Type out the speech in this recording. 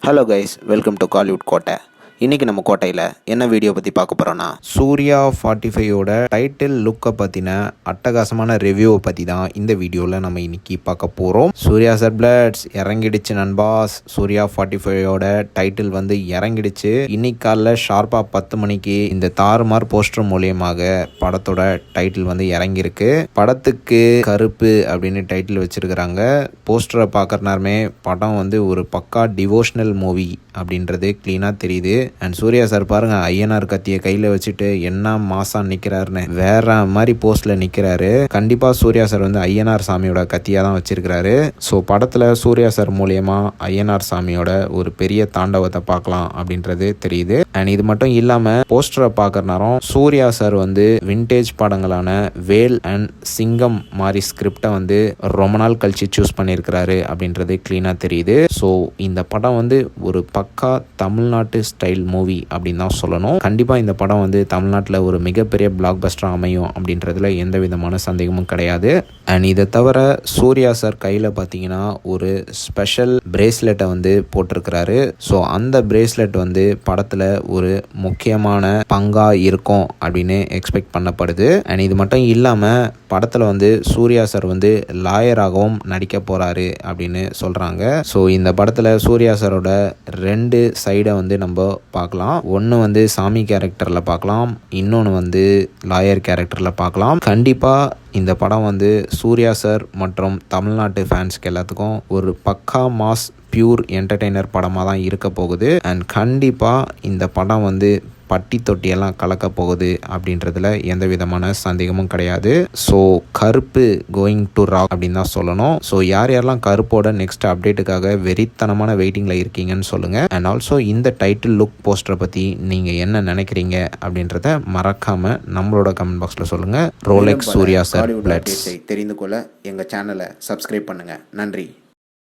Hello guys, welcome to Kollywood கோட்டை. இன்றைக்கி நம்ம கோட்டையில் என்ன வீடியோ பற்றி பார்க்க போகிறோன்னா, சூர்யா 45யோட டைட்டில் லுக்கை பற்றின அட்டகாசமான ரிவ்யூவை பற்றி தான் இந்த வீடியோவில் நம்ம இன்றைக்கி பார்க்க போகிறோம். சூர்யா சார் பிளட்ஸ் இறங்கிடுச்சு நண்பாஸ். சூர்யா 45யோட டைட்டில் வந்து இறங்கிடுச்சு. இன்னைக்கு காலைல ஷார்ப்பாக 10 மணிக்கு இந்த தாறுமார் போஸ்டர் மூலியமாக படத்தோட டைட்டில் வந்து இறங்கியிருக்கு. படத்துக்கு கருப்பு அப்படின்னு டைட்டில் வச்சிருக்கிறாங்க. போஸ்டரை பார்க்குறனாருமே படம் வந்து ஒரு பக்கா டிவோஷனல் மூவி அப்படின்றது கிளீனாக தெரியுது. அண்ட் சூர்யா சார் பாருங்க, ஐயனார் கத்தியை கையில் வச்சுட்டு என்ன மாசா நிற்கிறாருன்னு வேற மாதிரி போஸ்ட்ல நிற்கிறாரு. கண்டிப்பாக சூர்யா சார் வந்து ஐயனார் சாமியோட கத்தியாக தான் வச்சிருக்கிறாரு. ஸோ படத்தில் சூர்யா சார் மூலயமா ஐயனார் சாமியோட ஒரு பெரிய தாண்டவத்தை பார்க்கலாம் அப்படின்றது தெரியுது. அண்ட் இது மட்டும் இல்லாமல் போஸ்டரை பார்க்குற நேரம் சூர்யா சார் வந்து விண்டேஜ் படங்களான வேல் அண்ட் சிங்கம் மாதிரி ஸ்கிரிப்டை வந்து ரொம்ப நாள் கழிச்சு சூஸ் பண்ணியிருக்கிறாரு அப்படின்றது கிளீனாக தெரியுது. ஸோ இந்த படம் வந்து ஒரு பக்கா தமிழ்நாட்டு ஸ்டைல் மூவி அப்படின்னு தான் சொல்லணும். கண்டிப்பாக இந்த படம் வந்து தமிழ்நாட்டில் ஒரு மிகப்பெரிய பிளாக் பஸ்டர் அமையும் அப்படின்றதுல எந்த விதமான சந்தேகமும் கிடையாது. அண்ட் இதை தவிர சூர்யா சார் கையில் பார்த்தீங்கன்னா ஒரு ஸ்பெஷல் பிரேஸ்லெட்டை வந்து போட்டிருக்கிறாரு. ஸோ அந்த பிரேஸ்லெட் வந்து படத்தில் ஒரு முக்கியமான பங்காக இருக்கும் அப்படின்னு எக்ஸ்பெக்ட் பண்ணப்படுது. அண்ட் இது மட்டும் இல்லாமல் படத்தில் வந்து சூர்யா சார் வந்து லாயராகவும் நடிக்க போகிறாரு அப்படின்னு சொல்கிறாங்க. ஸோ இந்த படத்தில் சூர்யா சாரோட 2 சைடை வந்து நம்ம பார்க்கலாம். ஒன்று வந்து சாமி கேரக்டரில் பார்க்கலாம், இன்னொன்று வந்து லாயர் கேரக்டரில் பார்க்கலாம். கண்டிப்பாக இந்த படம் வந்து சூர்யா சார் மற்றும் தமிழ்நாட்டு ஃபேன்ஸ்க்கு எல்லாத்துக்கும் ஒரு பக்கா மாஸ் பியூர் என்டர்டெய்னர் படமாக தான் இருக்க போகுது. அண்ட் கண்டிப்பாக இந்த படம் வந்து பட்டி தொட்டியெல்லாம் கலக்க போகுது அப்படின்றதுல எந்த விதமான சந்தேகமும் கிடையாது. ஸோ கருப்பு கோயிங் டு ராக் அப்படின்னு தான் சொல்லணும். ஸோ யாரெல்லாம் கருப்போட நெக்ஸ்ட் அப்டேட்டுக்காக வெறித்தனமான வெயிட்டிங்கில் இருக்கீங்கன்னு சொல்லுங்கள். அண்ட் ஆல்சோ இந்த டைட்டில் லுக் போஸ்டரை பற்றி நீங்கள் என்ன நினைக்கிறீங்க அப்படின்றத மறக்காமல் நம்மளோட கமெண்ட் பாக்ஸில் சொல்லுங்கள். ரோலெக்ஸ் சூர்யா சார் பிளட்ஸ் தெரிந்து கொள்ள எங்கள் சேனலை சப்ஸ்கிரைப் பண்ணுங்கள். நன்றி.